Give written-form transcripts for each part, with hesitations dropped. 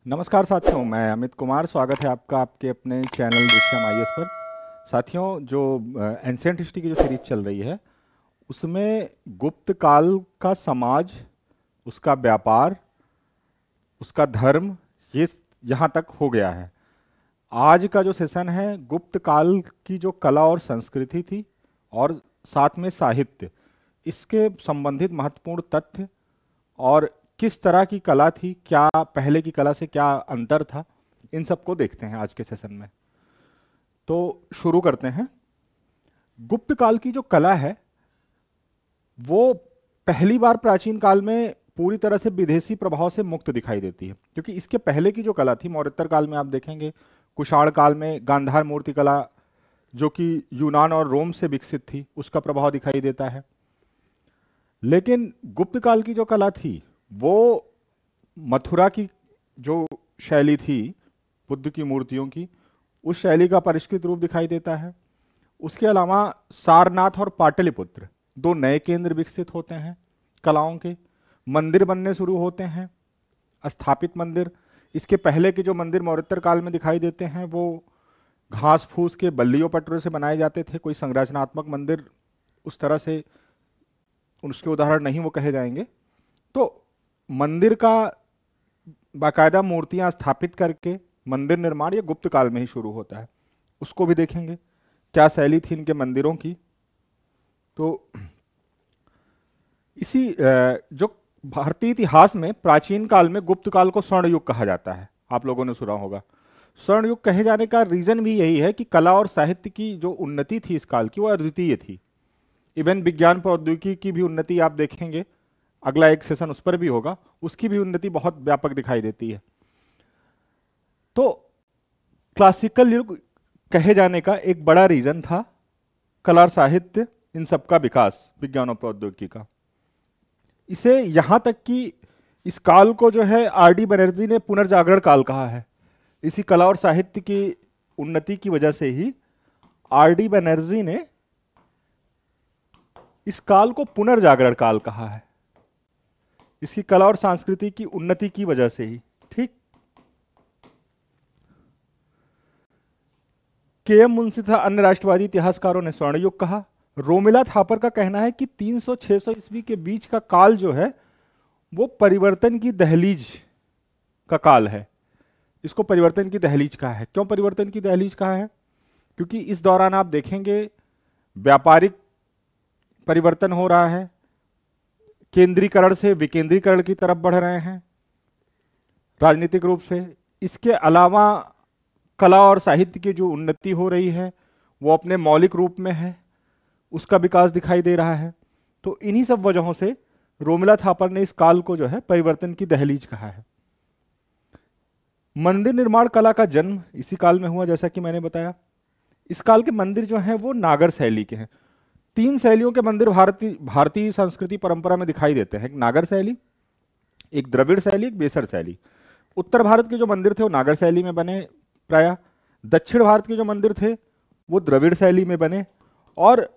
नमस्कार साथियों, मैं अमित कुमार। स्वागत है आपका आपके अपने चैनल दृश्यम आईएएस पर। साथियों, जो एंशिएंट हिस्ट्री की जो सीरीज चल रही है उसमें गुप्त काल का समाज, उसका व्यापार, उसका धर्म, ये यहाँ तक हो गया है। आज का जो सेशन है गुप्त काल की जो कला और संस्कृति थी और साथ में साहित्य, इसके संबंधित महत्वपूर्ण तथ्य और किस तरह की कला थी, क्या पहले की कला से क्या अंतर था, इन सबको देखते हैं आज के सेशन में। तो शुरू करते हैं। गुप्त काल की जो कला है वो पहली बार प्राचीन काल में पूरी तरह से विदेशी प्रभाव से मुक्त दिखाई देती है, क्योंकि इसके पहले की जो कला थी मौर्योत्तर काल में आप देखेंगे, कुषाण काल में गांधार मूर्ति कला जो कि यूनान और रोम से विकसित थी, उसका प्रभाव दिखाई देता है। लेकिन गुप्त काल की जो कला थी वो मथुरा की जो शैली थी बुद्ध की मूर्तियों की, उस शैली का परिष्कृत रूप दिखाई देता है। उसके अलावा सारनाथ और पाटलिपुत्र दो नए केंद्र विकसित होते हैं कलाओं के, मंदिर बनने शुरू होते हैं, स्थापित मंदिर। इसके पहले के जो मंदिर मौर्योत्तर काल में दिखाई देते हैं वो घास फूस के बल्लियों पटरों से बनाए जाते थे, कोई संरचनात्मक मंदिर उस तरह से उसके उदाहरण नहीं वो कहे जाएंगे। तो मंदिर का बाकायदा मूर्तियां स्थापित करके मंदिर निर्माण ये गुप्त काल में ही शुरू होता है, उसको भी देखेंगे क्या शैली थी इनके मंदिरों की। तो इसी जो भारतीय इतिहास में प्राचीन काल में गुप्त काल को स्वर्ण युग कहा जाता है, आप लोगों ने सुना होगा। स्वर्ण युग कहे जाने का रीजन भी यही है कि कला और साहित्य की जो उन्नति थी इस काल की वो अद्वितीय थी। इवन विज्ञान प्रौद्योगिकी की भी उन्नति आप देखेंगे, अगला एक सेशन उस पर भी होगा, उसकी भी उन्नति बहुत व्यापक दिखाई देती है। तो क्लासिकल युग कहे जाने का एक बड़ा रीजन था कला और साहित्य इन सबका विकास, विज्ञान और प्रौद्योगिकी का। इसे यहां तक कि इस काल को जो है आर.डी. बनर्जी ने पुनर्जागरण काल कहा है। इसी कला और साहित्य की उन्नति की वजह से ही आर.डी. बनर्जी ने इस काल को पुनर्जागरण काल कहा है, इसकी कला और संस्कृति की उन्नति की वजह से ही। ठीक, के.एम. मुंशी तथा अन्य राष्ट्रवादी इतिहासकारों ने स्वर्ण युग कहा। रोमिला थापर का कहना है कि 300-600 ईस्वी के बीच का काल जो है वो परिवर्तन की दहलीज का काल है। इसको परिवर्तन की दहलीज कहा है। क्यों परिवर्तन की दहलीज कहा है? क्योंकि इस दौरान आप देखेंगे व्यापारिक परिवर्तन हो रहा है, केंद्रीकरण से विकेंद्रीकरण की तरफ बढ़ रहे हैं राजनीतिक रूप से। इसके अलावा कला और साहित्य की जो उन्नति हो रही है वो अपने मौलिक रूप में है, उसका विकास दिखाई दे रहा है। तो इन्हीं सब वजहों से रोमिला थापर ने इस काल को जो है परिवर्तन की दहलीज कहा है। मंदिर निर्माण कला का जन्म इसी काल में हुआ, जैसा कि मैंने बताया। इस काल के मंदिर जो हैं वो नागर शैली के हैं। 3 शैलियों के मंदिर भारतीय संस्कृति परंपरा में दिखाई देते हैं, एक नागर शैली, एक द्रविड़ शैली, एक बेसर शैली। उत्तर भारत के जो मंदिर थे वो नागर शैली में बने प्रायः, दक्षिण भारत के जो मंदिर थे वो द्रविड़ शैली में बने, और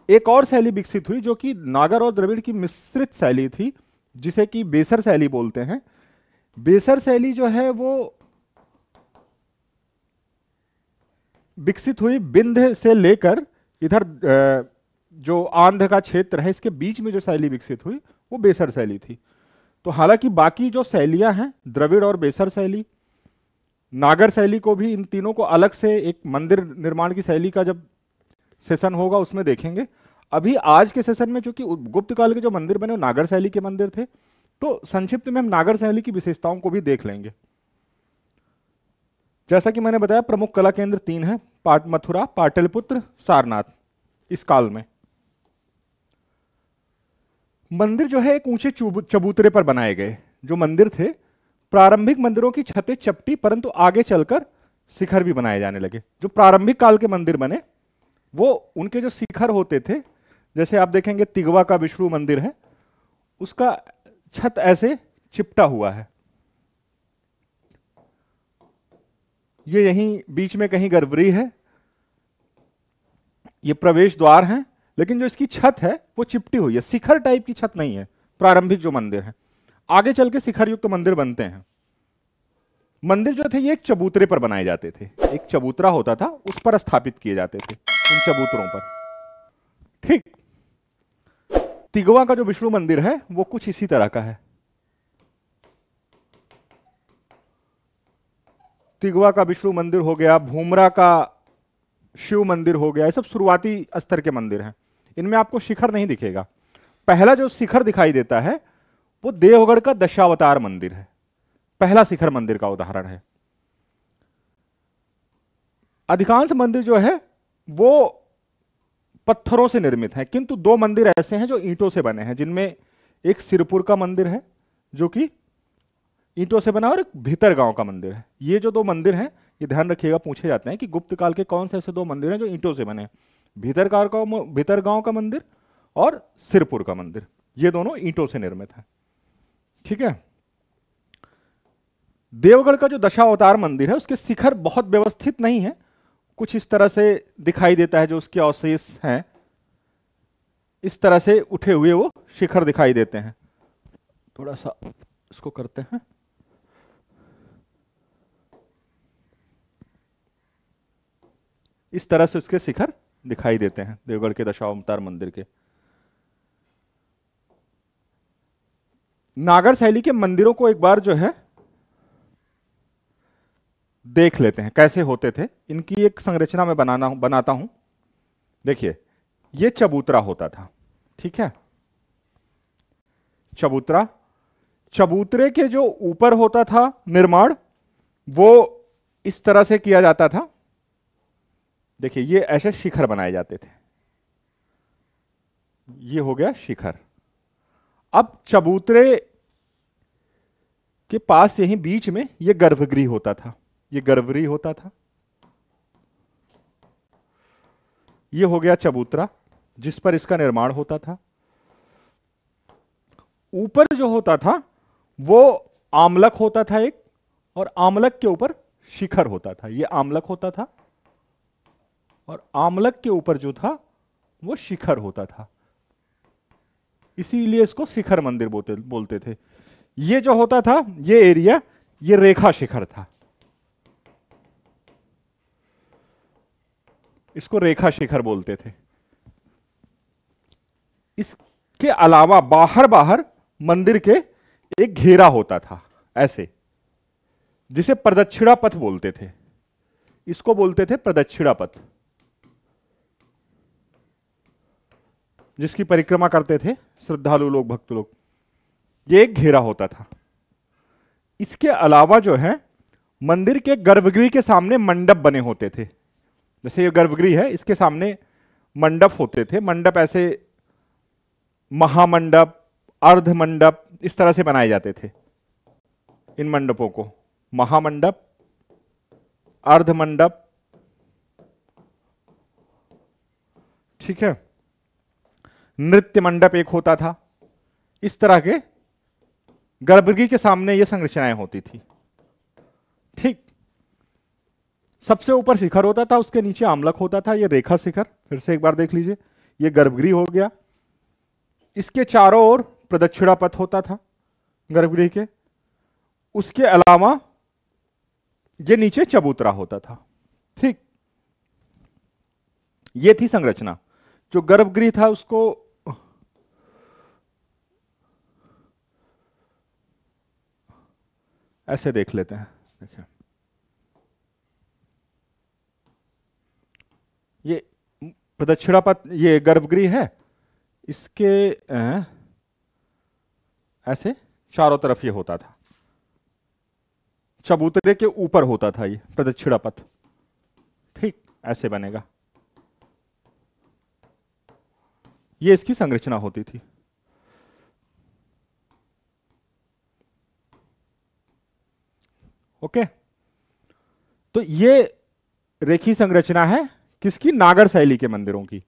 एक और शैली विकसित हुई जो कि नागर और द्रविड़ की मिश्रित शैली थी, जिसे कि बेसर शैली बोलते हैं। बेसर शैली जो है वो विकसित हुई विंध्य से लेकर इधर जो आंध्र का क्षेत्र है इसके बीच में जो शैली विकसित हुई वो बेसर शैली थी। तो हालांकि बाकी जो शैलियां हैं द्रविड़ और बेसर शैली, नागर शैली को भी, इन तीनों को अलग से एक मंदिर निर्माण की शैली का जब सेशन होगा उसमें देखेंगे। अभी आज के सेशन में चूंकि गुप्त काल के जो मंदिर बने वो नागर शैली के मंदिर थे, तो संक्षिप्त में हम नागर शैली की विशेषताओं को भी देख लेंगे। जैसा कि मैंने बताया प्रमुख कला केंद्र 3 हैं, मथुरा, पाटलिपुत्र, सारनाथ। इस काल में मंदिर जो है एक ऊंचे चबूतरे पर बनाए गए। जो मंदिर थे, प्रारंभिक मंदिरों की छतें चपटी, परंतु आगे चलकर शिखर भी बनाए जाने लगे। जो प्रारंभिक काल के मंदिर बने वो उनके जो शिखर होते थे, जैसे आप देखेंगे तिगवा का विष्णु मंदिर है, उसका छत ऐसे चिपटा हुआ है। ये यहीं बीच में कहीं गर्भगृह है, ये प्रवेश द्वार है, लेकिन जो इसकी छत है वो चिपटी हुई है, शिखर टाइप की छत नहीं है। प्रारंभिक जो मंदिर है, आगे चल के शिखर युक्त मंदिर बनते हैं। मंदिर जो थे ये एक चबूतरे पर बनाए जाते थे, एक चबूतरा होता था उस पर स्थापित किए जाते थे, उन चबूतरों पर। ठीक। तिगवा का जो विष्णु मंदिर है वो कुछ इसी तरह का है। तिगवा का विष्णु मंदिर हो गया, भूमरा का शिव मंदिर हो गया, ये सब शुरुआती स्तर के मंदिर हैं। इनमें आपको शिखर नहीं दिखेगा। पहला जो शिखर दिखाई देता है वो देवगढ़ का दशावतार मंदिर है, पहला शिखर मंदिर का उदाहरण है। अधिकांश मंदिर जो है वो पत्थरों से निर्मित हैं, किंतु दो मंदिर ऐसे हैं जो ईंटों से बने हैं, जिनमें एक सिरपुर का मंदिर है जो कि ईंटों से बना, और एक भीतरगांव का मंदिर है। ये जो दो मंदिर हैं, ये ध्यान रखिएगा, पूछे जाते हैं कि गुप्त काल के कौन से ऐसे दो मंदिर हैं जो ईंटों से बने हैं। भीतरगांव का मंदिर और सिरपुर का मंदिर, ये दोनों ईंटों से निर्मित हैं। ठीक है। देवगढ़ का जो दशावतार मंदिर है उसके शिखर बहुत व्यवस्थित नहीं है, कुछ इस तरह से दिखाई देता है, जो उसके अवशेष हैं इस तरह से उठे हुए वो शिखर दिखाई देते हैं। थोड़ा सा इसको करते हैं। इस तरह से उसके शिखर दिखाई देते हैं देवगढ़ के दशावतार मंदिर के। नागर शैली के मंदिरों को एक बार जो है देख लेते हैं कैसे होते थे। इनकी एक संरचना में बनाता हूं। देखिए, ये चबूतरा होता था, ठीक है, चबूतरा। चबूतरे के जो ऊपर होता था निर्माण, वो इस तरह से किया जाता था। देखिए, ये ऐसे शिखर बनाए जाते थे। ये हो गया शिखर। अब चबूतरे के पास यहीं बीच में ये गर्भगृह होता था, ये गर्भगृह होता था। ये हो गया चबूतरा जिस पर इसका निर्माण होता था। ऊपर जो होता था वो आमलक होता था एक, और आमलक के ऊपर शिखर होता था। ये आमलक होता था और आमलक के ऊपर जो था वो शिखर होता था, इसीलिए इसको शिखर मंदिर बोलते थे। ये जो होता था, ये एरिया, ये रेखा शिखर था, इसको रेखा शिखर बोलते थे। इसके अलावा बाहर मंदिर के एक घेरा होता था ऐसे, जिसे प्रदक्षिणा पथ बोलते थे। इसको बोलते थे प्रदक्षिणा पथ, जिसकी परिक्रमा करते थे श्रद्धालु लोग, भक्त लोग। ये एक घेरा होता था। इसके अलावा जो है मंदिर के गर्भगृह के सामने मंडप बने होते थे। जैसे ये गर्भगृह है, इसके सामने मंडप होते थे। मंडप ऐसे महामंडप, अर्ध मंडप, इस तरह से बनाए जाते थे। इन मंडपों को महामंडप, अर्ध मंडप, ठीक है, नृत्य मंडप एक होता था। इस तरह के गर्भगृह के सामने ये संरचनाएं होती थी। ठीक। सबसे ऊपर शिखर होता था, उसके नीचे आमलक होता था, ये रेखा शिखर। फिर से एक बार देख लीजिए, ये गर्भगृह हो गया। इसके चारों ओर प्रदक्षिणा पथ होता था गर्भगृह के। उसके अलावा ये नीचे चबूतरा होता था। ठीक। ये थी संरचना। जो गर्भगृह था उसको ऐसे देख लेते हैं। देखिए, ये प्रदक्षिणा पथ, ये गर्भगृह है। इसके ऐसे चारों तरफ ये होता था। चबूतरे के ऊपर होता था ये प्रदक्षिणा पथ। ठीक, ऐसे बनेगा। ये इसकी संरचना होती थी। ओके। तो ये रेखी संरचना है किसकी? नागर शैली के मंदिरों की।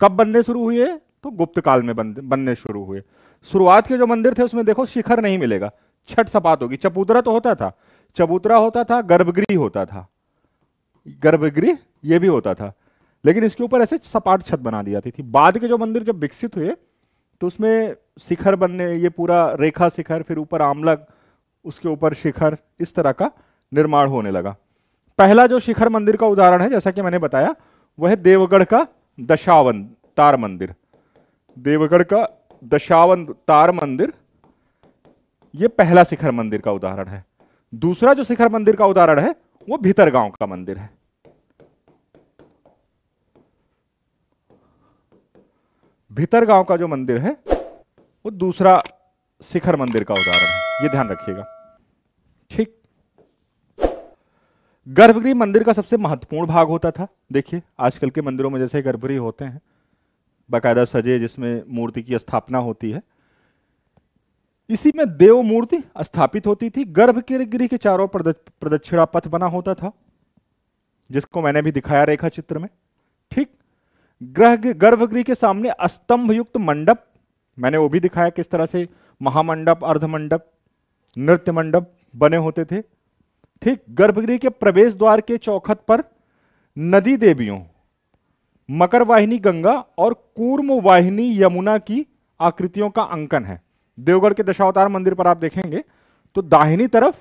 कब बनने शुरू हुए? तो गुप्त काल में बनने शुरू हुए। शुरुआत के जो मंदिर थे उसमें देखो शिखर नहीं मिलेगा, छठ सपाट होगी। चबूतरा तो होता था, चबूतरा होता था, गर्भगृह होता था, गर्भगृह ये भी होता था, लेकिन इसके ऊपर ऐसे सपाट छत बना दी जाती थी। बाद के जो मंदिर जब विकसित हुए तो उसमें शिखर बनने, ये पूरा रेखा शिखर, फिर ऊपर आमलक, उसके ऊपर शिखर, इस तरह का निर्माण होने लगा। पहला जो शिखर मंदिर का उदाहरण है, जैसा कि मैंने बताया, वह है देवगढ़ का दशावतार मंदिर। देवगढ़ का दशावतार मंदिर, यह पहला शिखर मंदिर का उदाहरण है। दूसरा जो शिखर मंदिर का उदाहरण है वो भीतरगांव का मंदिर है। भीतरगांव का जो मंदिर है वो दूसरा शिखर मंदिर का उदाहरण है, ये ध्यान रखिएगा। ठीक। गर्भगृह मंदिर का सबसे महत्वपूर्ण भाग होता था। देखिए आजकल के मंदिरों में जैसे गर्भगृह होते हैं बाकायदा सजे, जिसमें मूर्ति की स्थापना होती है, इसी में देव मूर्ति स्थापित होती थी। गर्भगृह के चारों प्रदक्षिणा पथ बना होता था, जिसको मैंने भी दिखाया रेखा चित्र में। ठीक। गर्भगृह के सामने स्तंभ युक्त मंडप, मैंने वो भी दिखाया किस तरह से महामंडप, अर्धमंडप, नृत्य मंडप बने होते थे। ठीक। गर्भगृह के प्रवेश द्वार के चौखट पर नदी देवियों मकर वाहिनी गंगा और कूर्म वाहिनी यमुना की आकृतियों का अंकन है। देवगढ़ के दशावतार मंदिर पर आप देखेंगे तो दाहिनी तरफ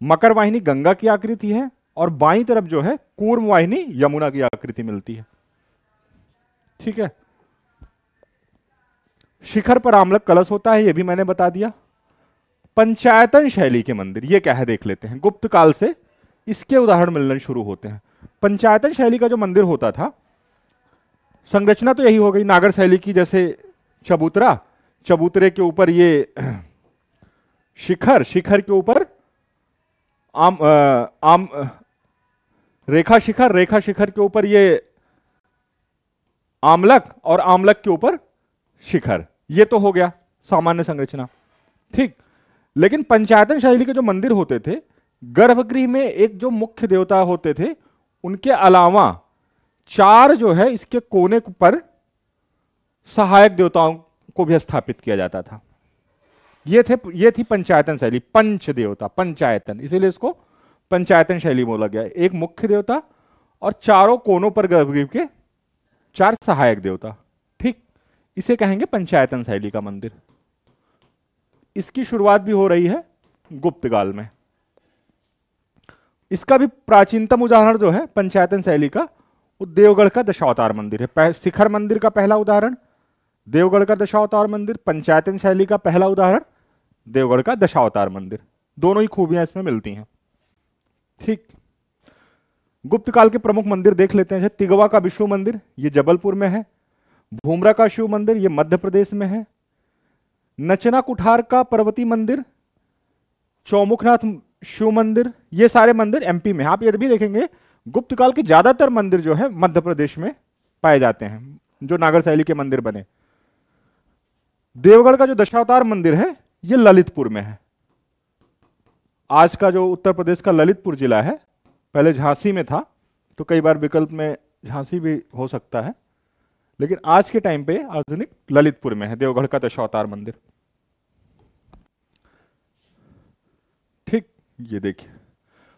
मकर वाहिनी गंगा की आकृति है और बाईं तरफ जो है कूर्म वाहिनी यमुना की आकृति मिलती है। ठीक है। शिखर पर आमलक कलश होता है, यह भी मैंने बता दिया। पंचायतन शैली के मंदिर, ये क्या है देख लेते हैं। गुप्त काल से इसके उदाहरण मिलने शुरू होते हैं। पंचायतन शैली का जो मंदिर होता था, संरचना तो यही हो गई नागर शैली की, जैसे चबूतरा, चबूतरे के ऊपर ये शिखर, शिखर के ऊपर रेखा शिखर, रेखा शिखर के ऊपर ये आमलक और आमलक के ऊपर शिखर, ये तो हो गया सामान्य संरचना। ठीक। लेकिन पंचायतन शैली के जो मंदिर होते थे, गर्भगृह में एक जो मुख्य देवता होते थे, उनके अलावा चार जो है इसके कोने पर सहायक देवताओं को भी स्थापित किया जाता था। ये थी पंचायतन शैली। पंच देवता, पंचायतन, इसीलिए इसको पंचायतन शैली बोला गया। एक मुख्य देवता और चारों कोनों पर गर्भगृह के चार सहायक देवता। ठीक। इसे कहेंगे पंचायतन शैली का मंदिर। इसकी शुरुआत भी हो रही है गुप्त काल में। इसका भी प्राचीनतम उदाहरण जो है पंचायतन शैली का, वो देवगढ़ का दशावतार मंदिर है। शिखर मंदिर का पहला उदाहरण देवगढ़ का दशावतार मंदिर, पंचायतन शैली का पहला उदाहरण देवगढ़ का दशावतार मंदिर। दोनों ही खूबियां इसमें मिलती हैं। ठीक। गुप्त काल के प्रमुख मंदिर देख लेते हैं। तिगवा का विष्णु मंदिर, ये जबलपुर में है। भूमरा का शिव मंदिर, ये मध्य प्रदेश में है। नचना कुठार का पर्वती मंदिर, चौमुखनाथ शिव मंदिर, ये सारे मंदिर एमपी में। आप ये भी देखेंगे गुप्त काल के ज्यादातर मंदिर जो है मध्य प्रदेश में पाए जाते हैं, जो नागर शैली के मंदिर बने। देवगढ़ का जो दशावतार मंदिर है ये ललितपुर में है। आज का जो उत्तर प्रदेश का ललितपुर जिला है, पहले झांसी में था, तो कई बार विकल्प में झांसी भी हो सकता है, लेकिन आज के टाइम पे आधुनिक ललितपुर में है देवगढ़ का दशावतार मंदिर। ठीक। ये देखिए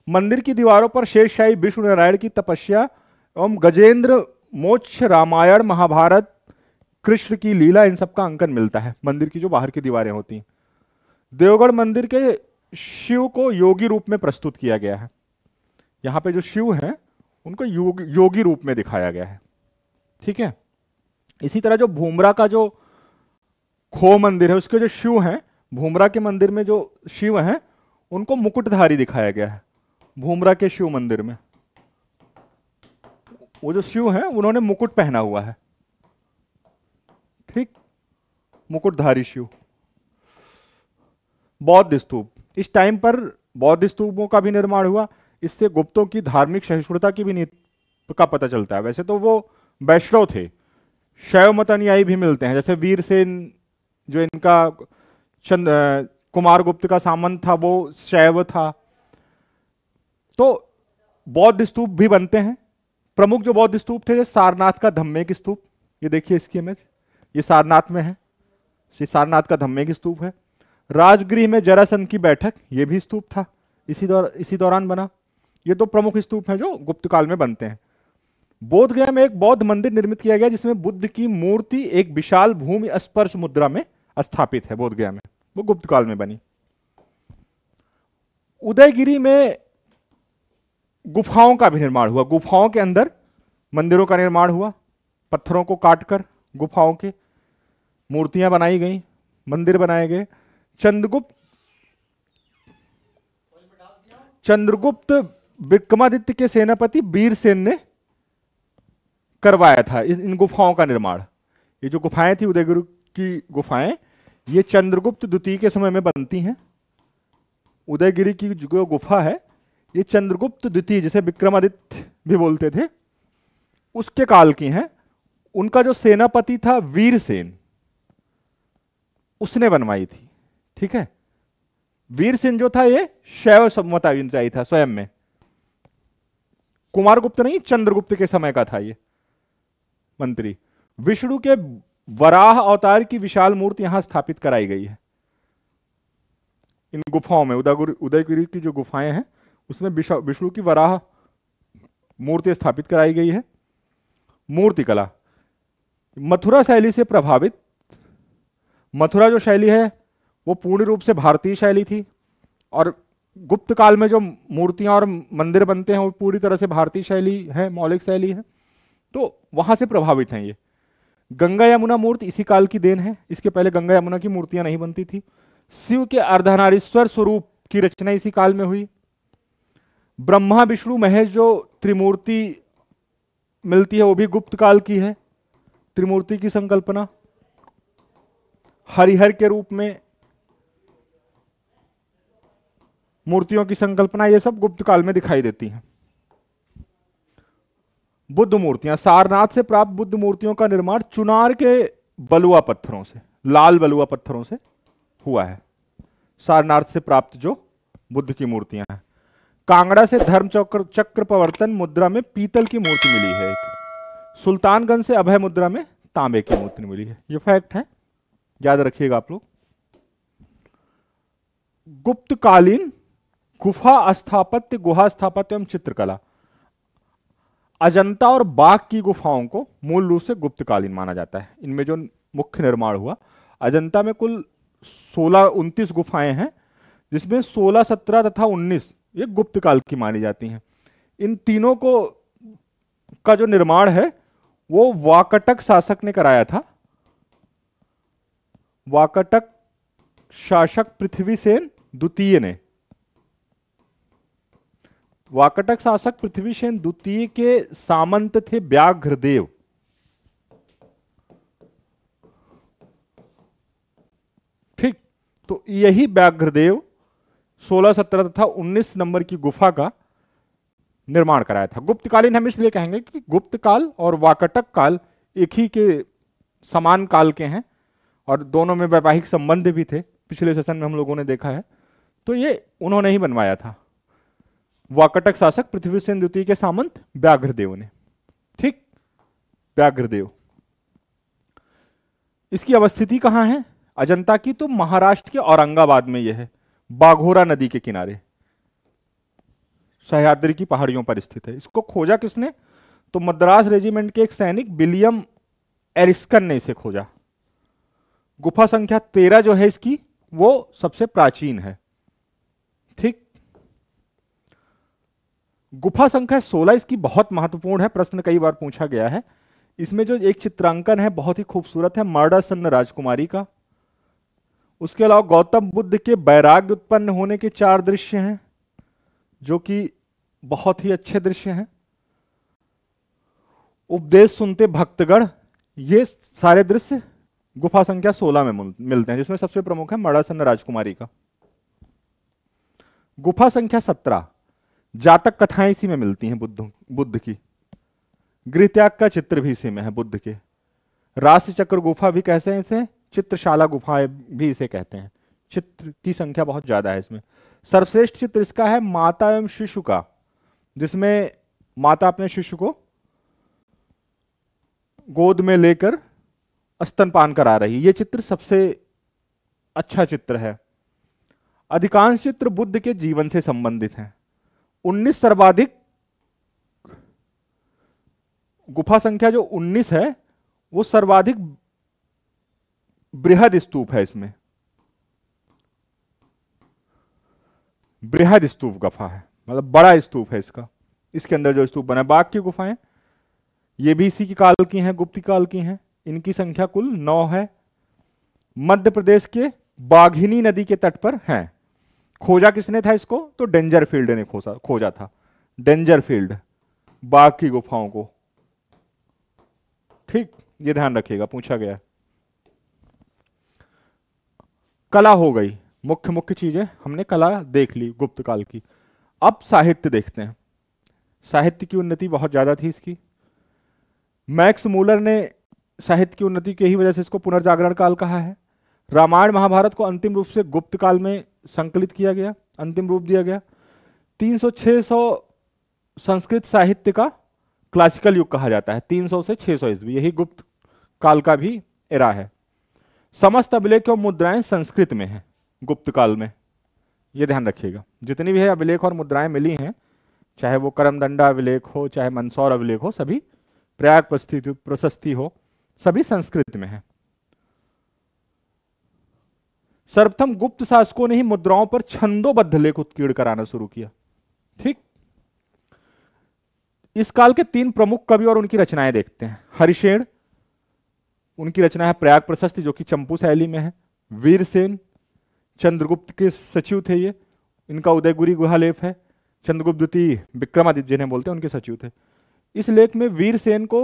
मंदिर की दीवारों पर शेषशाही विष्णु नारायण की तपस्या एवं गजेंद्र मोक्ष, रामायण, महाभारत, कृष्ण की लीला, इन सब का अंकन मिलता है। मंदिर की जो बाहर की दीवारें होती हैं। देवगढ़ मंदिर के शिव को योगी रूप में प्रस्तुत किया गया है। यहां पे जो शिव हैं उनको योगी रूप में दिखाया गया है। ठीक है। इसी तरह जो भूमरा का जो खो मंदिर है, उसके जो शिव हैं, भूमरा के मंदिर में जो शिव हैं उनको मुकुटधारी दिखाया गया है। भूमरा के शिव मंदिर में वो जो शिव हैं उन्होंने मुकुट पहना हुआ है। ठीक। मुकुटधारी शिव। बौद्ध स्तूप, इस टाइम पर बौद्ध स्तूपों का भी निर्माण हुआ। इससे गुप्तों की धार्मिक सहिष्णुता की भी नीति का पता चलता है। वैसे तो वो वैष्णव थे, शैव मत अनुयायी भी मिलते हैं, जैसे वीरसेन जो इनका कुमार गुप्त का सामंत था वो शैव था। तो बौद्ध स्तूप भी बनते हैं। प्रमुख जो बौद्ध स्तूप थे, सारनाथ का धम्मेक स्तूप, ये देखिए इसकी इमेज, ये सारनाथ में है। सारनाथ का धम्मेक स्तूप है। राजगृह में जरासंध की बैठक, ये भी स्तूप था, इसी दौरान बना। ये दो प्रमुख स्तूप हैं जो गुप्त काल में बनते हैं। बोध गया में एक बौद्ध मंदिर निर्मित किया गया जिसमें बुद्ध की मूर्ति एक विशाल भूमि स्पर्श मुद्रा में स्थापित है। बोध गया में वो गुप्त काल में बनी। उदयगिरी में गुफाओं का भी निर्माण हुआ, गुफाओं के अंदर मंदिरों का निर्माण हुआ, पत्थरों को काटकर गुफाओं के मूर्तियां बनाई गई, मंदिर बनाए गए। चंद्रगुप्त विक्रमादित्य के सेनापति वीरसेन ने करवाया था इन गुफाओं का निर्माण। ये जो गुफाएं थी उदयगिरि की गुफाएं, ये चंद्रगुप्त द्वितीय के समय में बनती हैं। उदयगिरि की जो गुफा है ये चंद्रगुप्त द्वितीय, जिसे विक्रमादित्य भी बोलते थे, उसके काल की हैं। उनका जो सेनापति था वीरसेन, उसने बनवाई थी। ठीक है, वीरसेन जो था ये शैव सम्प्रदायी था स्वयं में, कुमारगुप्त नहीं, चंद्रगुप्त के समय का था ये मंत्री। विष्णु के वराह अवतार की विशाल मूर्ति यहां स्थापित कराई गई है इन गुफाओं में। उदयगिरि की जो गुफाएं हैं उसमें विष्णु की वराह मूर्ति स्थापित कराई गई है। मूर्तिकला मथुरा शैली से प्रभावित। मथुरा जो शैली है वो पूर्ण रूप से भारतीय शैली थी, और गुप्त काल में जो मूर्तियां और मंदिर बनते हैं वो पूरी तरह से भारतीय शैली है, मौलिक शैली है, तो वहां से प्रभावित हैं ये। गंगा यमुना मूर्ति इसी काल की देन है, इसके पहले गंगा यमुना की मूर्तियां नहीं बनती थी। शिव के अर्धनारीश्वर स्वरूप की रचना इसी काल में हुई। ब्रह्मा विष्णु महेश जो त्रिमूर्ति मिलती है वो भी गुप्त काल की है। त्रिमूर्ति की संकल्पना हरिहर के रूप में मूर्तियों की संकल्पना, ये सब गुप्त काल में दिखाई देती हैं। बुद्ध मूर्तियां, सारनाथ से प्राप्त बुद्ध मूर्तियों का निर्माण चुनार के बलुआ पत्थरों से, लाल बलुआ पत्थरों से हुआ है। सारनाथ से प्राप्त जो बुद्ध की मूर्तियां हैं। कांगड़ा से धर्म चक्र प्रवर्तन मुद्रा में पीतल की मूर्ति मिली है एक। सुल्तानगंज से अभय मुद्रा में तांबे की मूर्ति मिली है। ये फैक्ट है, याद रखिएगा आप लोग। गुप्तकालीन गुफा स्थापत्य, गुहा स्थापत्य एवं चित्रकला। अजंता और बाघ की गुफाओं को मूल रूप से गुप्तकालीन माना जाता है। इनमें जो मुख्य निर्माण हुआ, अजंता में कुल 29 गुफाएं हैं, जिसमें 16, 17 तथा 19 ये गुप्त काल की मानी जाती हैं। इन तीनों को का जो निर्माण है वो वाकटक शासक ने कराया था। वाकटक शासक पृथ्वीसेन द्वितीय ने। वाकटक शासक पृथ्वीसेन द्वितीय के सामंत थे व्याघ्रदेव। ठीक, तो यही व्याघ्रदेव 16, 17 तथा 19 नंबर की गुफा का निर्माण कराया था। गुप्तकालीन हम इसलिए कहेंगे कि गुप्त काल और वाकटक काल एक ही के समान काल के हैं, और दोनों में वैवाहिक संबंध भी थे। पिछले सेशन में हम लोगों ने देखा है। तो ये उन्होंने ही बनवाया था, वाकटक शासक पृथ्वीसेन द्वितीय के सामंत व्याघ्रदेव ने। ठीक, व्याघ्रदेव। इसकी अवस्थिति कहां है अजंता की? तो महाराष्ट्र के औरंगाबाद में यह है, बाघोरा नदी के किनारे, सह्याद्री की पहाड़ियों पर स्थित है। इसको खोजा किसने? तो मद्रास रेजिमेंट के एक सैनिक विलियम एरिस्कन ने इसे खोजा। गुफा संख्या 13 जो है इसकी, वो सबसे प्राचीन है। ठीक, गुफा संख्या 16 इसकी बहुत महत्वपूर्ण है, प्रश्न कई बार पूछा गया है। इसमें जो एक चित्रांकन है बहुत ही खूबसूरत है, मर्दासन्न राजकुमारी का। उसके अलावा गौतम बुद्ध के वैराग्य उत्पन्न होने के 4 दृश्य हैं, जो कि बहुत ही अच्छे दृश्य हैं। उपदेश सुनते भक्तगण, ये सारे दृश्य गुफा संख्या 16 में मिलते हैं, जिसमें सबसे प्रमुख है मर्दासन्न राजकुमारी का। गुफा संख्या 17 जातक कथाएं इसी में मिलती हैं बुद्ध की। गृहत्याग का चित्र भी इसी में है बुद्ध के। राशि चक्र गुफा भी कहते हैं इसे, चित्रशाला गुफा भी इसे कहते हैं। चित्र की संख्या बहुत ज्यादा है इसमें। सर्वश्रेष्ठ चित्र इसका है माता एवं शिशु का, जिसमें माता अपने शिशु को गोद में लेकर स्तनपान करा रही। यह चित्र सबसे अच्छा चित्र है। अधिकांश चित्र बुद्ध के जीवन से संबंधित हैं। 19 सर्वाधिक, गुफा संख्या जो 19 है वो सर्वाधिक बृहद स्तूप है। इसमें बृहद स्तूप गुफा है, मतलब बड़ा स्तूप है इसका। इसके अंदर जो स्तूप बना है। बाघ की गुफाएं ये भी इसी की काल की हैं, गुप्त काल की हैं। इनकी संख्या कुल 9 है। मध्य प्रदेश के बाघिनी नदी के तट पर हैं। खोजा किसने था इसको? तो डेंजरफील्ड ने खोजा था। डेंजरफील्ड बाघ की गुफाओं को। ठीक, ये ध्यान रखिएगा, पूछा गया है। कला हो गई, मुख्य मुख्य चीजें हमने कला देख ली गुप्त काल की। अब साहित्य देखते हैं। साहित्य की उन्नति बहुत ज्यादा थी इसकी। मैक्स मूलर ने साहित्य की उन्नति की ही वजह से इसको पुनर्जागरण काल कहा है। रामायण महाभारत को अंतिम रूप से गुप्त काल में संकलित किया गया, अंतिम रूप दिया गया। 300-600 संस्कृत साहित्य का क्लासिकल युग कहा जाता है। 300 से 600 ईस्वी, यही गुप्त काल का भी एरा है। समस्त अभिलेख और मुद्राएं संस्कृत में हैं गुप्त काल में, यह ध्यान रखिएगा। जितनी भी है अभिलेख और मुद्राएं मिली हैं, चाहे वो करमदंडा अभिलेख हो, चाहे मंदसौर अभिलेख हो, सभी प्रयाग प्रशस्ति हो, सभी संस्कृत में है। सर्वप्रथम गुप्त शासकों ने ही मुद्राओं पर छंदोबद्ध लेख उत्कीर्ण कराना शुरू किया। ठीक, इस काल के 3 प्रमुख कवि और उनकी रचनाएं देखते हैं। हरिशेन, उनकी रचना है प्रयाग प्रशस्ति, जो कि चंपू शैली में है। वीरसेन, चंद्रगुप्त के सचिव थे ये, इनका उदयगुरी गुहालेख है। चंद्रगुप्त द्वितीय विक्रमादित्य जिन्हें बोलते हैं, उनके सचिव थे। इस लेख में वीरसेन को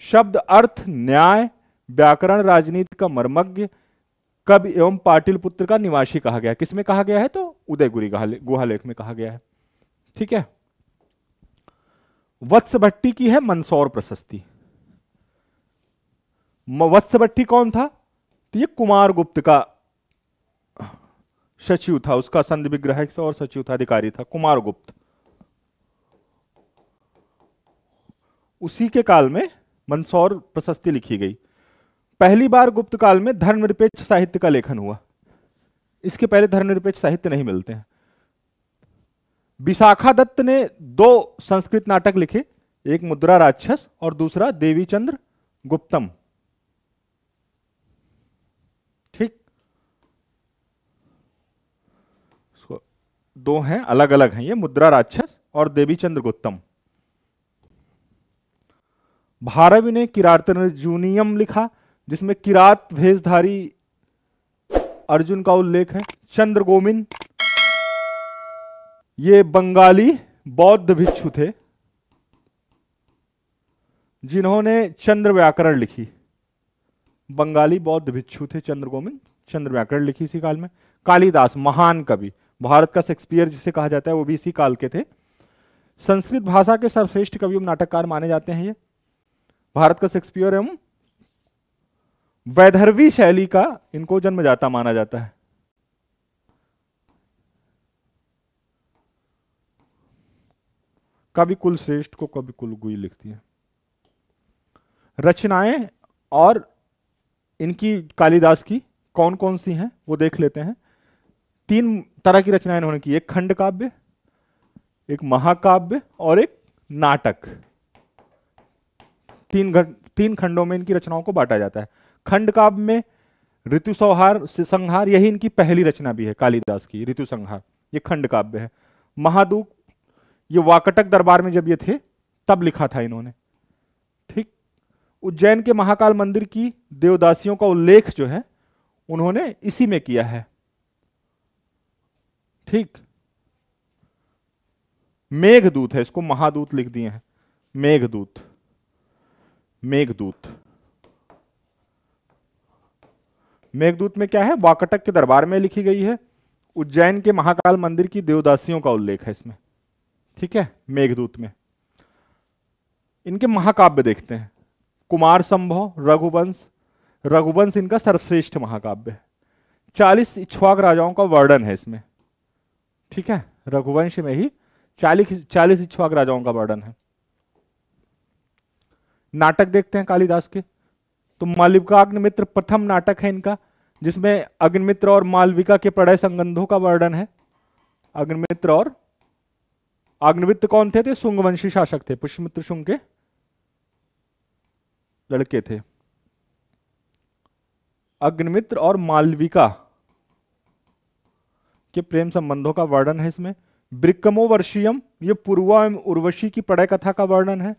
शब्द, अर्थ, न्याय, व्याकरण, राजनीति का मर्मज्ञ, कवि एवं पाटिलपुत्र का निवासी कहा गया है। किसमें कहा गया है? तो उदयगुरी गुहालेख में कहा गया है। ठीक है। वत्सभट्टी की है मंदसौर प्रशस्ति। वत्सभट्टी कौन था? तो ये कुमार गुप्त का सचिव था, उसका संधि विग्रह और सचिव था, अधिकारी था कुमार गुप्त। उसी के काल में मंदसौर प्रशस्ति लिखी गई। पहली बार गुप्त काल में धर्मनिरपेक्ष साहित्य का लेखन हुआ। इसके पहले धर्मनिरपेक्ष साहित्य नहीं मिलते हैं। विशाखा दत्त ने 2 संस्कृत नाटक लिखे, एक मुद्रा राक्षस और दूसरा देवीचंद्र गुप्तम। ठीक, 2 हैं, अलग अलग हैं ये, मुद्रा राक्षस और देवीचंद्र गुप्तम। भारवी ने किरातर्जुनीयम लिखा, जिसमें किरात भेषधारी अर्जुन का उल्लेख है। चंद्रगोमिन, ये बंगाली बौद्ध भिक्षु थे जिन्होंने चंद्र व्याकरण लिखी। बंगाली बौद्ध भिक्षु थे चंद्रगोमिन, चंद्र व्याकरण लिखी इसी काल में। कालिदास, महान कवि, भारत का शेक्सपियर जिसे कहा जाता है, वो भी इसी काल के थे। संस्कृत भाषा के सर्वश्रेष्ठ कवि एवं नाटककार माने जाते हैं ये। भारत का शेक्सपियर एवं वैदर्भी शैली का इनको जन्मदाता माना जाता है। कवि कुल श्रेष्ठ को कवि कुल गुई लिखती है। रचनाएं और इनकी कालिदास की कौन कौन सी हैं वो देख लेते हैं। 3 तरह की रचनाएं इन्होंने की, एक खंड काव्य, एक महाकाव्य और एक नाटक। 3 खंडों में इनकी रचनाओं को बांटा जाता है। खंड काव्य में ऋतु संहार, यही इनकी पहली रचना भी है कालिदास की, ऋतु संहार, ये खंड काव्य है। महादूत, ये वाकटक दरबार में जब ये थे तब लिखा था इन्होंने। ठीक, उज्जैन के महाकाल मंदिर की देवदासियों का उल्लेख जो है उन्होंने इसी में किया है। ठीक, मेघदूत है, इसको महादूत लिख दिए हैं। मेघदूत, मेघदूत, मेघदूत में क्या है? वाकटक के दरबार में लिखी गई है। उज्जैन के महाकाल मंदिर की देवदासियों का उल्लेख है इसमें। ठीक है, मेघदूत में। इनके महाकाव्य देखते हैं। कुमार संभव, रघुवंश। रघुवंश इनका सर्वश्रेष्ठ महाकाव्य है। 40 इक्ष्वाक राजाओं का वर्णन है इसमें। ठीक है, रघुवंश में ही 40 इक्ष्वाक राजाओं का वर्णन है। नाटक देखते हैं कालिदास के, तो मालविकाग्निमित्र प्रथम नाटक है इनका, जिसमें अग्निमित्र और मालविका के प्रणय संबंधों का वर्णन है। अग्निमित्र और अग्निमित्र कौन थे? शुंगवंशी शासक थे, पुष्यमित्र शुंग के लड़के थे। अग्निमित्र और मालविका के प्रेम संबंधों का वर्णन है इसमें। ब्रिकमोवर्षियम, ये पूर्वा एवं उर्वशी की प्रणय कथा का वर्णन है,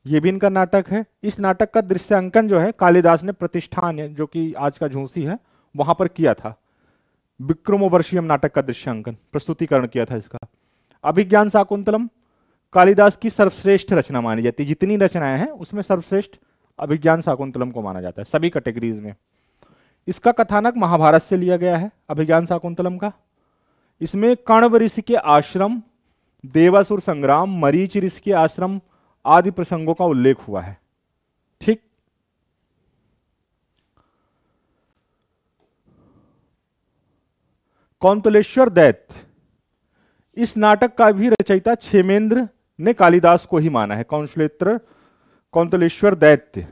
ये भी इनका नाटक है। इस नाटक का दृश्यांकन जो है कालिदास ने प्रतिष्ठान है, जो कि आज का झूंसी है, वहां पर किया था। विक्रमोवर्षियम नाटक का दृश्यांकन, प्रस्तुतिकरण किया था इसका। अभिज्ञान शाकुंतलम कालिदास की सर्वश्रेष्ठ रचना मानी जाती है, जितनी रचनाएं हैं उसमें सर्वश्रेष्ठ अभिज्ञान शाकुंतलम को माना जाता है सभी कैटेगरीज में। इसका कथानक महाभारत से लिया गया है, अभिज्ञान शाकुंतलम का। इसमें कण्व ऋषि के आश्रम, देवासुर संग्राम, मरीच ऋषि के आश्रम आदि प्रसंगों का उल्लेख हुआ है। ठीक, कौंतलेश्वर दैत्य, इस नाटक का भी रचयिता क्षेमेंद्र ने कालिदास को ही माना है। कौंतलेश्वर दैत्य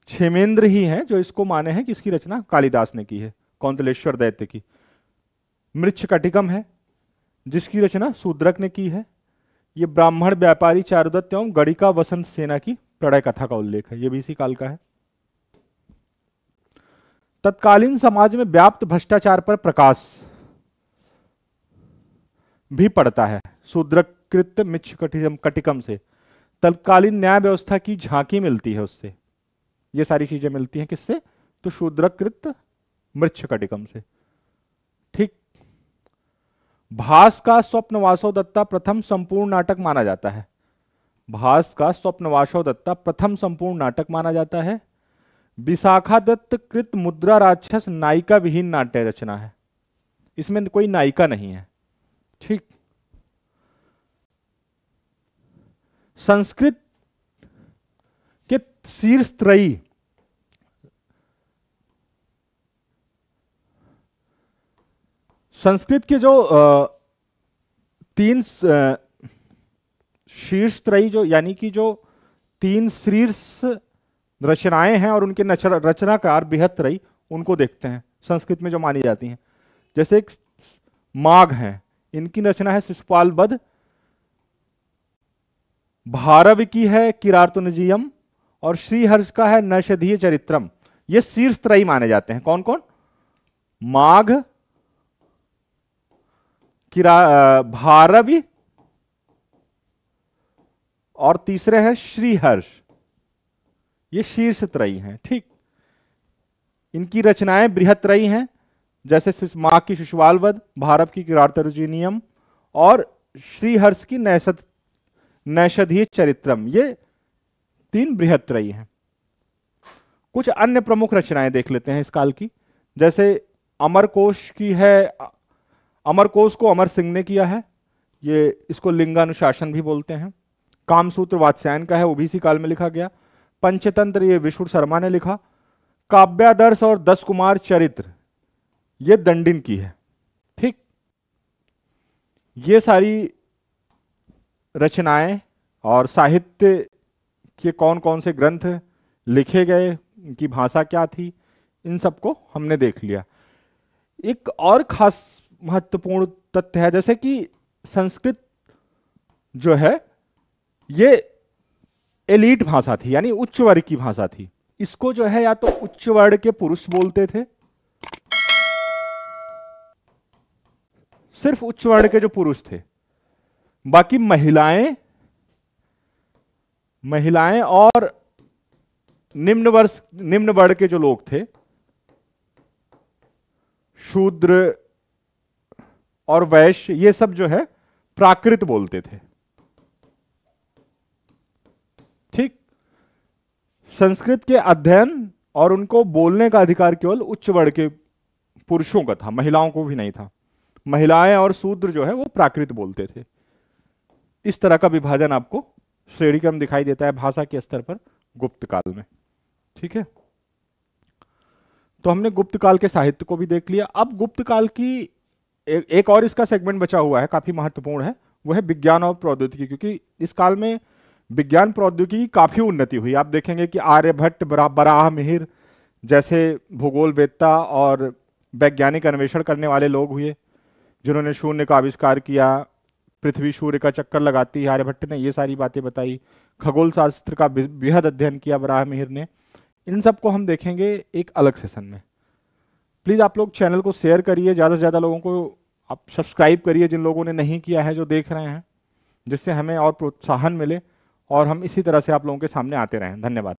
क्षेमेंद्र ही हैं जो इसको माने हैं कि इसकी रचना कालिदास ने की है, कौंतलेश्वर दैत्य की। मृच्छकटिकम है जिसकी रचना शूद्रक ने की है। ये ब्राह्मण व्यापारी चारुदत्त एवं गणिका वसंत सेना की प्रणय कथा का उल्लेख है, ये भी इसी काल का है। तत्कालीन समाज में व्याप्त भ्रष्टाचार पर प्रकाश भी पड़ता है। शूद्रकृत मृच्छकटिकम से तत्कालीन न्याय व्यवस्था की झांकी मिलती है, उससे ये सारी चीजें मिलती हैं। किससे? तो शूद्रकृत मृच्छकटिकम से। ठीक, भास का स्वप्नवासो दत्ता प्रथम संपूर्ण नाटक माना जाता है। भास का स्वप्नवासो दत्ता प्रथम संपूर्ण नाटक माना जाता है। विशाखा दत्त कृत मुद्रा राक्षस नायिका विहीन नाट्य रचना है, इसमें कोई नायिका नहीं है। ठीक, संस्कृत के शीर्षत्रयी संस्कृत के जो तीन शीर्षत्रयी, जो यानी कि जो तीन शीर्ष रचनाएं हैं और उनके रचनाकार बृहत्त्रयी, उनको देखते हैं संस्कृत में जो मानी जाती हैं। जैसे एक माघ है, इनकी रचना है शिशुपाल वध। भारव की है किरातुनजीयम और श्रीहर्ष का है नैषधीय चरित्रम। ये शीर्षत्रयी माने जाते हैं। कौन कौन? माघ, भारवी और तीसरे है श्रीहर्ष, ये शीर्षत्रयी हैं। ठीक, इनकी रचनाएं बृहत्त्रयी हैं, जैसे माघ की शिशुपाल वध, भारव की किरातुनजीयम और श्रीहर्ष की नैषधीय चरित्रम, ये तीन बृहत्त्रयी हैं। कुछ अन्य प्रमुख रचनाएं देख लेते हैं इस काल की। जैसे अमरकोश की है, अमरकोश को अमर सिंह ने किया है, ये इसको लिंगानुशासन भी बोलते हैं। कामसूत्र वात्स्यायन का है, वो भी इसी काल में लिखा गया। पंचतंत्र ये विशुर शर्मा ने लिखा। काव्यादर्श और 10 कुमार चरित्र ये दंडिन की है। ठीक, ये सारी रचनाएं और साहित्य के कौन कौन से ग्रंथ लिखे गए, इनकी भाषा क्या थी, इन सबको हमने देख लिया। एक और खास महत्वपूर्ण तथ्य है, जैसे कि संस्कृत जो है ये एलीट भाषा थी, यानी उच्च वर्ग की भाषा थी। इसको जो है या तो उच्च वर्ग के पुरुष बोलते थे, सिर्फ उच्च वर्ण के जो पुरुष थे, बाकी महिलाएं और निम्न वर्ण के जो लोग थे, शूद्र और वैश्य, ये सब जो है प्राकृत बोलते थे। ठीक, संस्कृत के अध्ययन और उनको बोलने का अधिकार केवल उच्च वर्ण के पुरुषों का था, महिलाओं को भी नहीं था। महिलाएं और शूद्र जो है वो प्राकृत बोलते थे। इस तरह का विभाजन आपको श्रेणीक्रम दिखाई देता है भाषा के स्तर पर गुप्त काल में। ठीक है, तो हमने गुप्त काल के साहित्य को भी देख लिया। अब गुप्त काल की एक और इसका सेगमेंट बचा हुआ है, काफी महत्वपूर्ण है, वो है विज्ञान और प्रौद्योगिकी, क्योंकि इस काल में विज्ञान प्रौद्योगिकी की काफी उन्नति हुई। आप देखेंगे कि आर्यभट्ट, बराहमिहिर जैसे भूगोलवेत्ता और वैज्ञानिक अन्वेषण करने वाले लोग हुए, जिन्होंने शून्य का आविष्कार किया, पृथ्वी सूर्य का चक्कर लगाती है, आर्यभट्ट ने ये सारी बातें बताई। खगोल शास्त्र का बेहद अध्ययन किया बराहमिहिर ने। इन सब को हम देखेंगे एक अलग सेशन में। प्लीज आप लोग चैनल को शेयर करिए, ज्यादा से ज्यादा लोगों को आप सब्सक्राइब करिए जिन लोगों ने नहीं किया है, जो देख रहे हैं, जिससे हमें और प्रोत्साहन मिले और हम इसी तरह से आप लोगों के सामने आते रहें। धन्यवाद।